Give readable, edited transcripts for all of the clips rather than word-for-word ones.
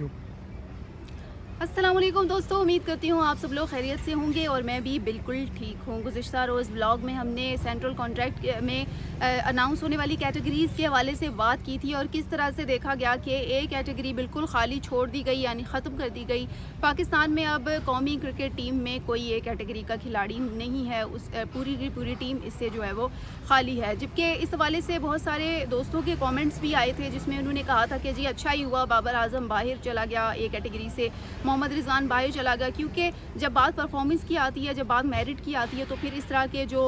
You. अस्सलाम वालेकुम दोस्तों, उम्मीद करती हूँ आप सब लोग खैरियत से होंगे और मैं भी बिल्कुल ठीक हूँ। गुज़िश्ता रोज़ व्लॉग में हमने सेंट्रल कॉन्ट्रैक्ट में अनाउंस होने वाली कैटेगरीज़ के हवाले से बात की थी और किस तरह से देखा गया कि ए कैटेगरी बिल्कुल खाली छोड़ दी गई, यानी ख़त्म कर दी गई। पाकिस्तान में अब कौमी क्रिकेट टीम में कोई ए कैटेगरी का खिलाड़ी नहीं है, उस पूरी की पूरी टीम इससे जो है वो खाली है। जबकि इस हवाले से बहुत सारे दोस्तों के कॉमेंट्स भी आए थे जिसमें उन्होंने कहा था कि जी अच्छा ही हुआ बाबर आजम बाहर चला गया ए कैटेगरी से, मोहम्मद रिजवान बाहर चला गया, क्योंकि जब बात परफॉर्मेंस की आती है, जब बात मेरिट की आती है तो फिर इस तरह के जो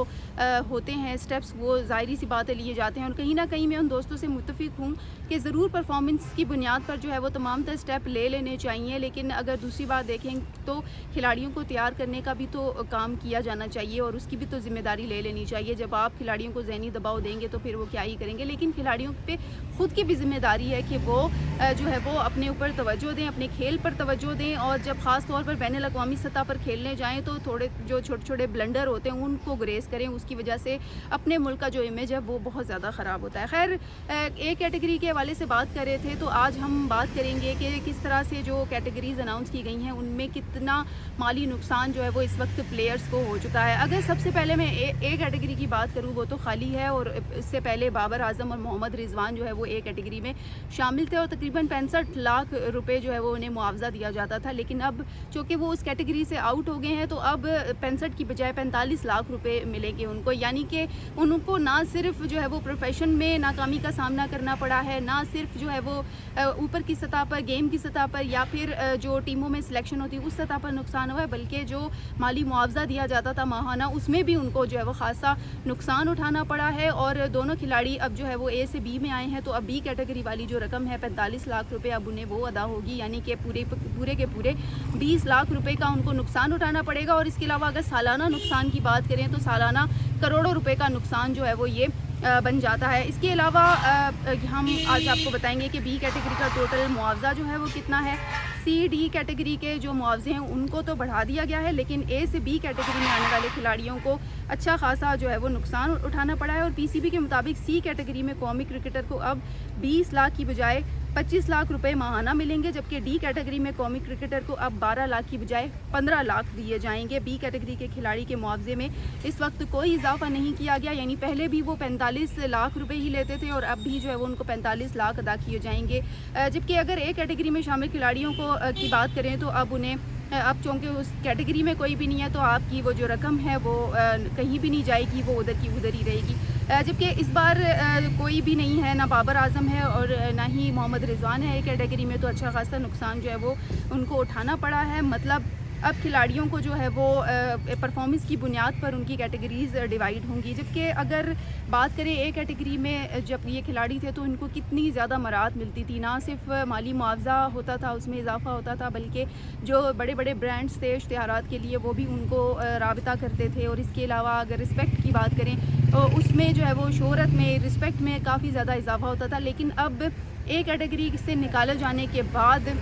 होते हैं स्टेप्स वो ज़ाहिरी सी बातें लिए जाते हैं। और कहीं ना कहीं मैं उन दोस्तों से मुत्तफिक हूँ कि ज़रूर परफॉर्मेंस की बुनियाद पर जो है वो तमाम तर स्टेप ले लेने चाहिए, लेकिन अगर दूसरी बात देखें तो खिलाड़ियों को तैयार करने का भी तो काम किया जाना चाहिए और उसकी भी तो ज़िम्मेदारी ले लेनी चाहिए। जब आप खिलाड़ियों को ज़हनी दबाव देंगे तो फिर वो क्या ही करेंगे, लेकिन खिलाड़ियों पे ख़ुद की भी ज़िम्मेदारी है कि वो जो है वो अपने ऊपर तवज्जो दें, अपने खेल पर तवज्जो दें और जब ख़ास तौर पर बैनुल अक़वामी सतह पर खेलने जाएँ तो थोड़े जो छोटे छोटे ब्लंडर होते हैं उनको ग्रेस करें, उसकी वजह से अपने मुल्क का जो इमेज है वो बहुत ज़्यादा ख़राब होता है। खैर, एक कैटेगरी के हवाले से बात कर रहे थे तो आज हम बात करेंगे कि किस तरह से जो कैटेगरीज अनाउंस की गई हैं उनमें कितना माली नुकसान जो है वो इस वक्त प्लेयर्स को हो चुका है। अगर सबसे पहले मैं ए कैटेगरी की बात करूँ वो तो खाली है और इससे पहले बाबर आजम और मोहम्मद रिजवान जो है वो ए कैटेगरी में शामिल थे और तकरीबन 65 लाख रुपए जो है वो उन्हें मुआवजा दिया जाता था, लेकिन अब चूँकि वो उस कैटेगरी से आउट हो गए हैं तो अब 65 की बजाय 45 लाख रुपए मिलेंगे उनको, यानी कि उनको ना सिर्फ जो है वो प्रोफेशन में नाकामी का सामना करना पड़ा है, ना सिर्फ जो है वो ऊपर की सतह पर गेम की सतह पर या फिर जो टीमों में सिलेक्शन होती है उस सतह पर नुकसान हुआ है, बल्कि जो माली मुआवजा दिया जाता था माहाना उसमें भी उनको जो है वो खासा नुकसान उठाना पड़ा है। और दोनों खिलाड़ी अब जो है वो ए से बी में आए हैं तो अब बी कैटेगरी वाली जो रकम है 45 लाख रुपए अब उन्हें वो अदा होगी, यानी कि पूरे के पूरे 20 लाख रुपए का उनको नुकसान उठाना पड़ेगा। और इसके अलावा अगर सालाना नुकसान की बात करें तो सालाना करोड़ों रुपए का नुकसान जो है वो ये बन जाता है। इसके अलावा हम आज आपको बताएंगे कि बी कैटेगरी का टोटल मुआवजा जो है वो कितना है। सी डी कैटेगरी के जो मुआवजे हैं उनको तो बढ़ा दिया गया है, लेकिन ए से बी कैटेगरी में आने वाले खिलाड़ियों को अच्छा खासा जो है वो नुकसान उठाना पड़ा है। और पीसीबी के मुताबिक सी कैटेगरी में कौमी क्रिकेटर को अब 20 लाख की बजाय 25 लाख रुपए माहाना मिलेंगे, जबकि डी कैटेगरी में कौमी क्रिकेटर को अब 12 लाख की बजाय 15 लाख दिए जाएंगे। बी कैटेगरी के खिलाड़ी के मुआवजे में इस वक्त कोई इजाफा नहीं किया गया, यानी पहले भी वो 45 लाख रुपए ही लेते थे और अब भी जो है वो उनको 45 लाख अदा किए जाएंगे। जबकि अगर ए कैटेगरी में शामिल खिलाड़ियों को की बात करें तो अब उन्हें अब चूँकि उस कैटेगरी में कोई भी नहीं है तो आपकी वो जो रकम है वो कहीं भी नहीं जाएगी, वो उधर की उधर ही रहेगी। जबकि इस बार कोई भी नहीं है, ना बाबर आजम है और ना ही मोहम्मद रिजवान है। एक कैटेगरी में तो अच्छा खासा नुकसान जो है वो उनको उठाना पड़ा है। मतलब अब खिलाड़ियों को जो है वो परफॉर्मेंस की बुनियाद पर उनकी कैटेगरीज डिवाइड होंगी। जबकि अगर बात करें ए कैटेगरी में जब ये खिलाड़ी थे तो इनको कितनी ज़्यादा मराहत मिलती थी, ना सिर्फ माली मुआवजा होता था उसमें इजाफा होता था बल्कि जो बड़े बड़े ब्रांड्स थे इश्तिहारात के लिए वो भी उनको राबिता करते थे। और इसके अलावा अगर रिस्पेक्ट की बात करें तो उसमें जो है वो शोहरत में रिस्पेक्ट में काफ़ी ज़्यादा इजाफा होता था, लेकिन अब ए कैटेगरी से निकाले जाने के बाद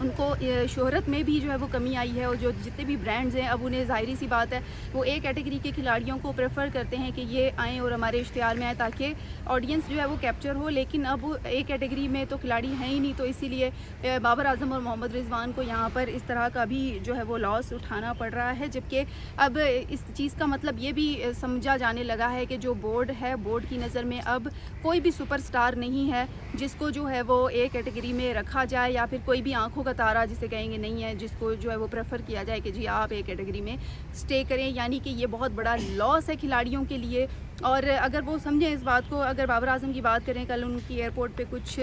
उनको शोहरत में भी जो है वो कमी आई है और जो जितने भी ब्रांड्स हैं अब उन्हें ज़ाहिरी सी बात है वो ए कैटेगरी के खिलाड़ियों को प्रेफर करते हैं कि ये आएँ और हमारे इश्तिहार में आए ताकि ऑडियंस जो है वो कैप्चर हो। लेकिन अब ए कैटेगरी में तो खिलाड़ी हैं ही नहीं, तो इसीलिए बाबर आजम और मोहम्मद रिजवान को यहाँ पर इस तरह का भी जो है वो लॉस उठाना पड़ रहा है। जबकि अब इस चीज़ का मतलब ये भी समझा जाने लगा है कि जो बोर्ड है, बोर्ड की नज़र में अब कोई भी सुपरस्टार नहीं है जिसको जो है वो ए कैटेगरी में रखा जाए या फिर कोई भी आंखों का तारा जिसे कहेंगे नहीं है जिसको जो है वो प्रेफर किया जाए कि जी आप ए कैटेगरी में स्टे करें, यानी कि ये बहुत बड़ा लॉस है खिलाड़ियों के लिए। और अगर वो समझें इस बात को, अगर बाबर आजम की बात करें, कल उनकी एयरपोर्ट पे कुछ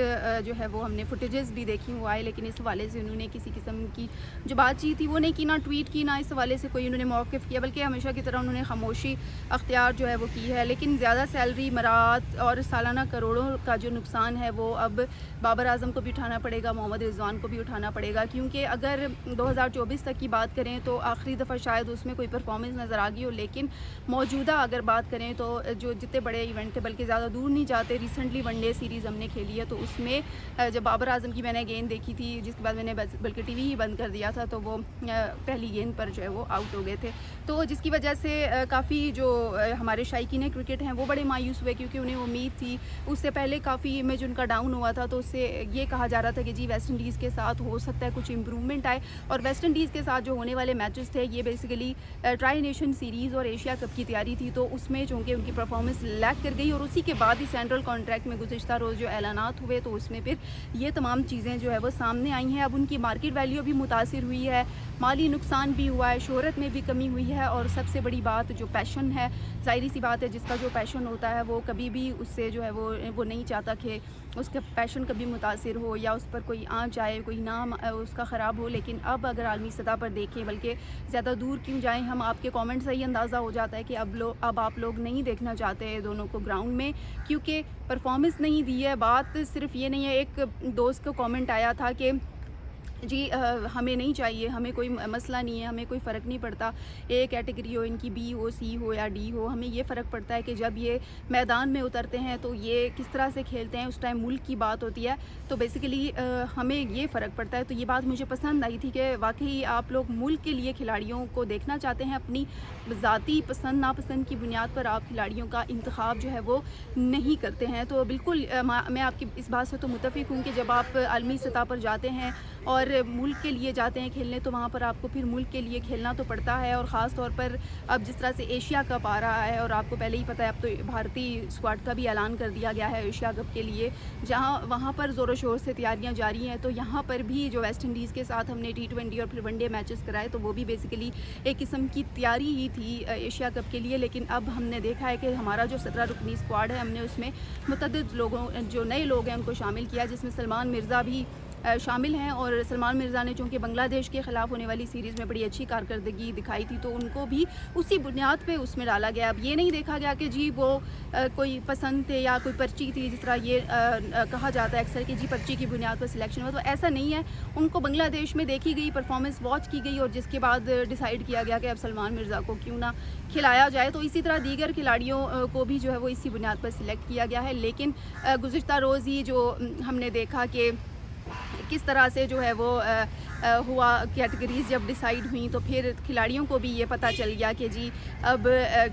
जो है वो हमने फुटेजेस भी देखी वो आए, लेकिन इस हवाले से उन्होंने किसी किस्म की जो बातचीत थी वो नहीं की, ना ट्वीट की, ना इस हवाले से कोई उन्होंने मौक़िफ़ किया, बल्कि हमेशा की तरह उन्होंने खामोशी अख्तियार जो है वो की है। लेकिन ज़्यादा सैलरी, मराहत और सालाना करोड़ों का जो नुकसान है वो अब बाबर आजम को भी उठाना पड़ेगा, मोहम्मद रिजवान को भी उठाना पड़ेगा, क्योंकि अगर 2024 तक की बात करें तो आखिरी दफ़ा शायद उसमें कोई परफॉर्मेंस नज़र आ गई हो, लेकिन मौजूदा अगर बात करें तो جو جتنے بڑے ایونٹ تھے، بلکہ زیادہ دور نہیں جاتے، ریسنٹلی ون ڈے سیریز ہم نے کھیلی ہے، تو اس میں جب بابر اعظم کی میں نے گیند دیکھی تھی، جس کے بعد میں نے بلکہ ٹی وی ہی بند کر دیا تھا، تو وہ پہلی گیند پر جو ہے وہ آؤٹ ہو گئے تھے، تو جس کی وجہ سے کافی جو ہمارے شائقین کرکٹ ہیں وہ بڑے مایوس ہوئے، کیونکہ انہیں امید تھی، اس سے پہلے کافی امیج ان کا ڈاؤن ہوا تھا، تو اس سے یہ کہا جا رہا تھا کہ جی ویسٹ انڈیز کے ساتھ ہو سکتا ہے کچھ امپرومنٹ آئے، اور ویسٹ انڈیز کے ساتھ جو ہونے والے میچز تھے یہ بیسیکلی ٹرائی نیشن سیریز اور ایشیا کپ کی تیاری تھی، تو اس میں چونکہ ان کی پرفارمنس لیک کر گئی، اور اسی کے بعد ہی سینٹرل کانٹریکٹ میں گزشتہ روز جو اعلانات ہوئے تو اس میں پھر یہ تمام چیزیں جو ہے وہ سامنے آئی ہیں۔ اب ان کی مارکیٹ ویلیو بھی متاثر ہوئی ہے، مالی نقصان بھی ہوا ہے، شہرت میں بھی کمی ہوئی ہے، اور سب سے بڑی بات جو پیشن ہے، ظاہری سی بات ہے جس کا جو پیشن ہوتا ہے وہ کبھی بھی اس سے جو ہے وہ نہیں چاہتا کہ اس کا پیشن کبھی متاثر ہو یا اس پر کوئی آنچ آئے، کوئی نام اس کا خراب ہو۔ لیکن اب اگر عالمی سطح پر دیکھیں، بلکہ زیادہ دور کیوں جائیں، ہم آپ کے کامنٹ سے ہی اندازہ ہو جاتا ہے کہ اب آپ لوگ نہیں دیکھنا چاہتے دونوں کو گراؤنڈ میں، کیونکہ پرفارمنس نہیں دی ہے۔ بات صرف یہ نہیں ہے، ایک دوست کو کامنٹ آیا تھا کہ جی ہمیں نہیں چاہیے، ہمیں کوئی مسئلہ نہیں ہے، ہمیں کوئی فرق نہیں پڑتا، اے کیٹیگری ہو، ان کی بی ہو، سی ہو یا ڈی ہو، ہمیں یہ فرق پڑتا ہے کہ جب یہ میدان میں اترتے ہیں تو یہ کس طرح سے کھیلتے ہیں، اس ٹائم ملک کی بات ہوتی ہے، تو بیسیکلی ہمیں یہ فرق پڑتا ہے۔ تو یہ بات مجھے پسند آئی تھی کہ واقعی آپ لوگ ملک کے لیے کھلاڑیوں کو دیکھنا چاہتے ہیں، اپنی ذاتی پسند ناپسند کی بنیاد پر آپ کھلاڑیوں کا انتخاب جو ہے وہ نہیں کرتے ہیں۔ تو بالکل میں آپ کی اس بات سے تو متفق ہوں کہ جب آپ عالمی سطح پر جاتے ہیں اور ملک کے لیے جاتے ہیں کھیلنے، تو وہاں پر آپ کو پھر ملک کے لیے کھیلنا تو پڑتا ہے، اور خاص طور پر اب جس طرح سے ایشیا کپ آ رہا ہے، اور آپ کو پہلے ہی پتہ ہے اب تو بھارتی اسکواڈ کا بھی اعلان کر دیا گیا ہے ایشیا کپ کے لیے، جہاں وہاں پر زور و شور سے تیاریاں جاری ہیں، تو یہاں پر بھی جو ویسٹ انڈیز کے ساتھ ہم نے T20 اور پھر ون ڈے میچز کرائے، تو وہ بھی بیسیکلی ایک قسم کی تیاری ہی تھی ایشیا کپ کے لیے۔ لیکن اب ہم نے دیکھا ہے کہ ہمارا جو 17 رکنی اسکواڈ ہے، ہم نے اس میں متعدد لوگوں جو نئے لوگ ہیں ان کو شامل کیا، جس میں سلمان مرزا بھی شامل ہیں، اور سلمان مرزا نے چونکہ بنگلہ دیش کے خلاف ہونے والی سیریز میں بڑی اچھی کارکردگی دکھائی تھی، تو ان کو بھی اسی بنیاد پہ اس میں ڈالا گیا۔ اب یہ نہیں دیکھا گیا کہ جی وہ کوئی پسند تھے یا کوئی پرچی تھی، جس طرح یہ کہا جاتا ہے اکثر کہ جی پرچی کی بنیاد پر سلیکشن ہوا، تو ایسا نہیں ہے۔ ان کو بنگلہ دیش میں دیکھی گئی پرفارمنس واچ کی گئی، اور جس کے بعد ڈیسائیڈ کیا گیا کہ اب سلمان مرزا کو کیوں نہ کھلایا جائے، تو اسی طرح دیگر کھلاڑیوں کو بھی جو ہے وہ اسی بنیاد پر سلیکٹ کیا گیا ہے۔ لیکن گزشتہ روز ہی جو ہم نے دیکھا کہ کس طرح سے جو ہے وہ ہوا، کیٹیگریز جب ڈیسائیڈ ہوئیں تو پھر کھلاڑیوں کو بھی یہ پتہ چل گیا کہ جی اب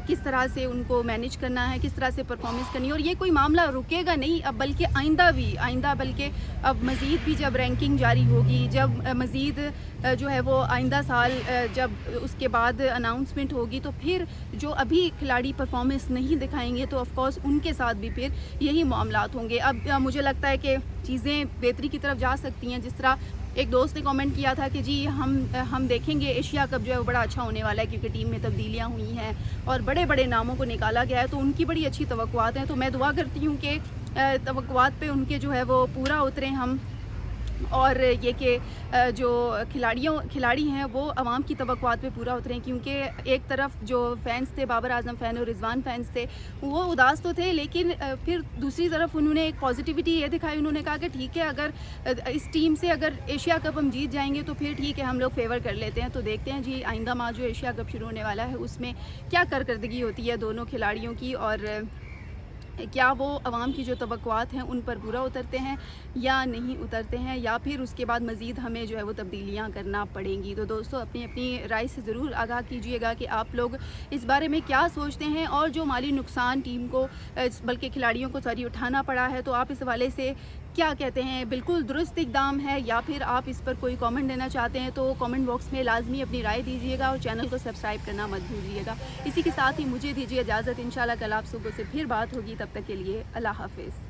کس طرح سے ان کو مینیج کرنا ہے، کس طرح سے پرفارمنس کرنی ہے، اور یہ کوئی معاملہ رکے گا نہیں اب، بلکہ آئندہ بلکہ اب مزید بھی جب رینکنگ جاری ہوگی، جب مزید جو ہے وہ آئندہ سال جب اس کے بعد اناؤنسمنٹ ہوگی، تو پھر جو ابھی کھلاڑی پرفارمنس نہیں دکھائیں گے تو آف کورس ان کے ساتھ بھی پھر یہی معاملات ہوں گے۔ اب مجھے لگتا ہے کہ چیزیں بہتری کی طرف جا سکتی ہیں، جس طرح ایک دوست نے کامنٹ کیا تھا کہ جی ہم دیکھیں گے ایشیا کپ جو ہے وہ بڑا اچھا ہونے والا ہے، کیونکہ ٹیم میں تبدیلیاں ہوئی ہیں اور بڑے بڑے ناموں کو نکالا گیا ہے، تو ان کی بڑی اچھی توقعات ہیں۔ تو میں دعا کرتی ہوں کہ توقعات پہ ان کے جو ہے وہ پورا اتریں ہم، اور یہ کہ جو کھلاڑی ہیں وہ عوام کی توقعات پہ پورا اتریں، کیونکہ ایک طرف جو فینس تھے، بابر اعظم فین اور رضوان فینس تھے، وہ اداس تو تھے، لیکن پھر دوسری طرف انہوں نے ایک پازیٹیوٹی یہ دکھائی، انہوں نے کہا کہ ٹھیک ہے اگر اس ٹیم سے اگر ایشیا کپ ہم جیت جائیں گے تو پھر ٹھیک ہے، ہم لوگ فیور کر لیتے ہیں۔ تو دیکھتے ہیں جی آئندہ ماہ جو ایشیا کپ شروع ہونے والا ہے اس میں کیا کارکردگی ہوتی ہے دونوں کھلاڑیوں کی، اور کیا وہ عوام کی جو توقعات ہیں ان پر پورا اترتے ہیں یا نہیں اترتے ہیں، یا پھر اس کے بعد مزید ہمیں جو ہے وہ تبدیلیاں کرنا پڑیں گی۔ تو دوستو اپنی اپنی رائے سے ضرور آگاہ کیجیے گا کہ آپ لوگ اس بارے میں کیا سوچتے ہیں، اور جو مالی نقصان ٹیم کو بلکہ کھلاڑیوں کو اٹھانا پڑا ہے، تو آپ اس حوالے سے کیا کہتے ہیں؟ بالکل درست اقدام ہے، یا پھر آپ اس پر کوئی کامنٹ دینا چاہتے ہیں تو کامنٹ باکس میں لازمی اپنی رائے دیجیے گا، اور چینل کو سبسکرائب کرنا مت بھولیے گا۔ اسی کے ساتھ ہی مجھے دیجیے اجازت، انشاءاللہ کل آپ صبح سے پھر بات ہوگی، تب تک کے لیے اللہ حافظ۔